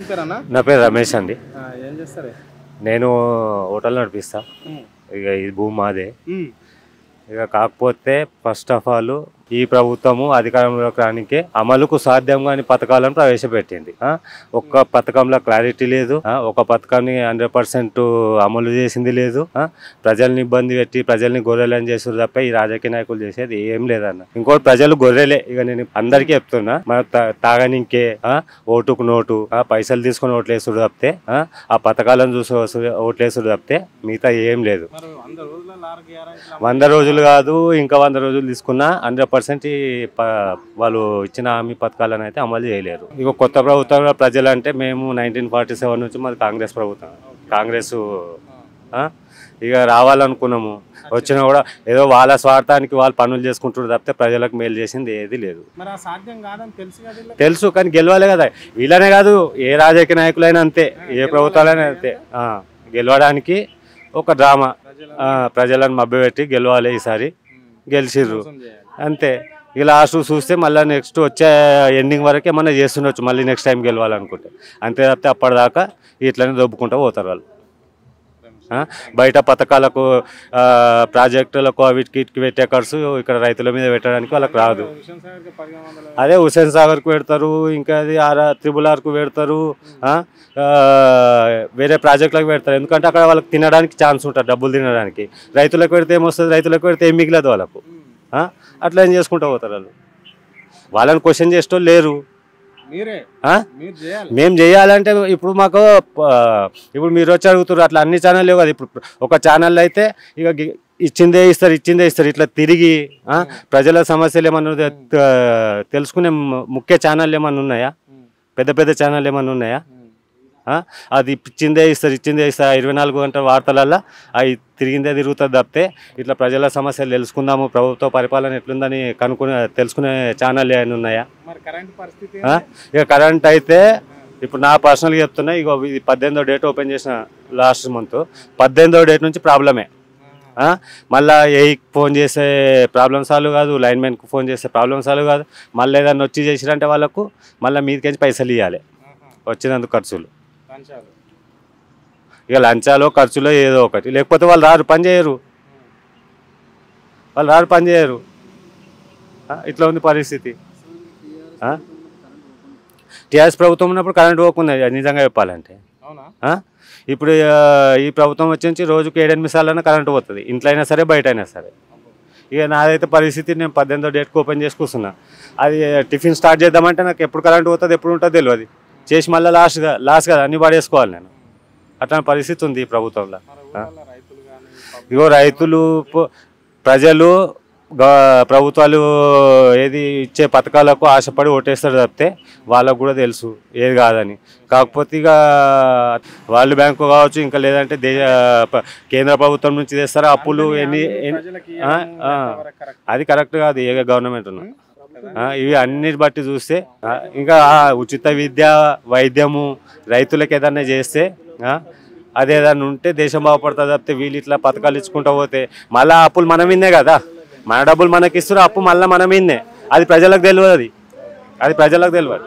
నా పేరు రమేష్ అండి. ఏం చేస్తారు? నేను హోటల్ నడిపిస్తా. ఇక ఈ భూమి మాదే. ఇక కాకపోతే ఫస్ట్ ఆఫ్ ఆల్ ఈ ప్రభుత్వము అధికారంలోకి రానికే అమలుకు సాధ్యం కాని పథకాలను ప్రవేశపెట్టింది. ఒక్క పథకంలో క్లారిటీ లేదు. ఒక పథకాన్ని 100% అమలు చేసింది లేదు. ప్రజల్ని ఇబ్బంది పెట్టి ప్రజల్ని గొర్రెలని చేస్తారు తప్ప ఈ రాజకీయ నాయకులు చేసేది ఏం లేదన్న. ఇంకోటి ప్రజలు గొర్రెలే. ఇక నేను అందరికీ చెప్తున్నా, మన తాగనికే ఓటుకు నోటు పైసలు తీసుకొని ఓట్లేసుడు తప్పితే ఆ పథకాలను చూసి ఓట్లేసుడు తప్పితే మిగతా ఏం లేదు. 100 రోజులు కాదు, ఇంకా 100 రోజులు తీసుకున్నా 100% వాళ్ళు ఇచ్చిన హామీ పథకాలను అయితే అమలు చేయలేరు. ఇక కొత్త ప్రభుత్వంలో ప్రజలు అంటే మేము 1947 నుంచి మాది కాంగ్రెస్ ప్రభుత్వం. కాంగ్రెస్ ఇక రావాలనుకున్నాము, వచ్చినా కూడా ఏదో వాళ్ళ స్వార్థానికి వాళ్ళు పనులు చేసుకుంటారు తప్పితే ప్రజలకు మేలు చేసింది ఏది లేదు. తెలుసు, కానీ గెలవాలి కదా. వీళ్ళనే కాదు, ఏ రాజకీయ నాయకులైనా అంతే, ఏ ప్రభుత్వాలైనా అంతే. గెలవడానికి ఒక డ్రామా, ప్రజలను మభ్యపెట్టి గెలవాలి. ఈసారి గెలిచిర్రు అంతే. ఇక లాస్ట్ చూస్తే మళ్ళీ నెక్స్ట్ వచ్చే ఎండింగ్ వరకు ఏమన్నా చేస్తుండొచ్చు, మళ్ళీ నెక్స్ట్ టైం గెలవాలనుకుంటే. అంతే తప్పితే అప్పటిదాకా ఇట్లనే దొబ్బుకుంటూ పోతారు వాళ్ళు. బయట పథకాలకు ప్రాజెక్టులకు వీటికి పెట్టే ఖర్చు ఇక్కడ రైతుల మీద పెట్టడానికి వాళ్ళకి రాదు. అదే హుస్సేన్ సాగర్కు పెడతారు, ఇంకా అది RRR పెడతారు, వేరే ప్రాజెక్టులకు పెడతారు. ఎందుకంటే అక్కడ వాళ్ళకి తినడానికి ఛాన్స్ ఉంటుంది, డబ్బులు తినడానికి. రైతులకు పెడితే ఏమొస్తుంది, రైతులకు పెడితే ఏం మిగిలదు వాళ్ళకు. అట్లా ఏం చేసుకుంటూ పోతారు వాళ్ళు. వాళ్ళని క్వశ్చన్ చేసేటోళ్ళు లేరు. మేము చేయాలంటే ఇప్పుడు మాకు ఇప్పుడు మీరు వచ్చి అడుగుతారు, అట్లా అన్ని ఛానల్ లేవు కదా. ఇప్పుడు ఒక ఛానల్ అయితే ఇక ఇచ్చిందే ఇస్తారు ఇట్లా తిరిగి ప్రజల సమస్యలు ఏమన్నా తెలుసుకునే ముఖ్య ఛానల్ ఏమన్నా ఉన్నాయా? పెద్ద ఛానల్ ఏమన్నా ఉన్నాయా? అది ఇచ్చిందే ఇస్తారు 24 గంటల వార్తలల్లో అవి తిరుగుతుంది తప్పితే ఇట్లా ప్రజల సమస్యలు తెలుసుకుందాము, ప్రభుత్వ పరిపాలన ఎట్లుందని తెలుసుకునే ఛానల్ ఏమైనా ఉన్నాయా? ఇక కరెంట్ అయితే ఇప్పుడు నా పర్సనల్గా చెప్తున్నా, ఇక ఇది 18వ డేట్ ఓపెన్ చేసిన లాస్ట్ మంత్. 18వ డేట్ నుంచి ప్రాబ్లమే. మళ్ళీ ఏఈకి ఫోన్ చేసే ప్రాబ్లం సాల్వ్ కాదు, లైన్మెన్కి ఫోన్ చేసే ప్రాబ్లం సాల్వ్ కాదు. మళ్ళీ ఏదన్నా వచ్చి చేసిరంటే వాళ్ళకు మళ్ళీ మీదకించి పైసలు ఇవ్వాలి వచ్చినందుకు ఖర్చులు. ఇక లంచాలో ఖర్చులో ఏదో ఒకటి, లేకపోతే వాళ్ళు రారు, పని చేయరు. ఇట్లా ఉంది పరిస్థితి. టీఆర్ఎస్ ప్రభుత్వం ఉన్నప్పుడు కరెంట్ పోకుండా నిజంగా చెప్పాలంటే. ఇప్పుడు ఈ ప్రభుత్వం వచ్చి రోజుకు 7-8 సార్లైనా కరెంటు పోతుంది, ఇంట్లో అయినా సరే బయట అయినా సరే. ఇక నాదైతే పరిస్థితి, నేను 18వ డేట్కి ఓపెన్ చేసి కూర్చున్నా. అది టిఫిన్ స్టార్ట్ చేద్దామంటే నాకు ఎప్పుడు కరెంట్ పోతుంది, ఎప్పుడు ఉంటుందో తెలియదు. చేసి మళ్ళీ లాస్ట్ కదా అన్నీ పడేసుకోవాలి నేను. అట్లాంటి పరిస్థితి ఉంది ఈ ప్రభుత్వంలో. ఇగో రైతులు, ప్రజలు ప్రభుత్వాలు ఏది ఇచ్చే పథకాలకు ఆశపడి ఓటేస్తారు తప్పితే వాళ్ళకు కూడా తెలుసు ఏది కాదని. కాకపోతే ఇక వరల్డ్ బ్యాంకు కావచ్చు, ఇంకా లేదంటే కేంద్ర ప్రభుత్వం నుంచి తెస్తారా అప్పులు అది కరెక్ట్ కాదు ఏ గవర్నమెంట్ ఉన్నా. ఇవి అన్నిటి బట్టి చూస్తే ఇంకా ఉచిత విద్య, వైద్యము రైతులకు ఏదన్నా చేస్తే అదేదన్నా ఉంటే దేశం బాగుపడుతుంది తప్పితే వీళ్ళు ఇట్లా పథకాలు ఇచ్చుకుంటూ పోతే మళ్ళీ అప్పులు మనం విన్నే కదా. మన డబ్బులు మనకి ఇస్తారు, అప్పు మళ్ళీ మనం విన్నే. అది ప్రజలకు తెలియదు.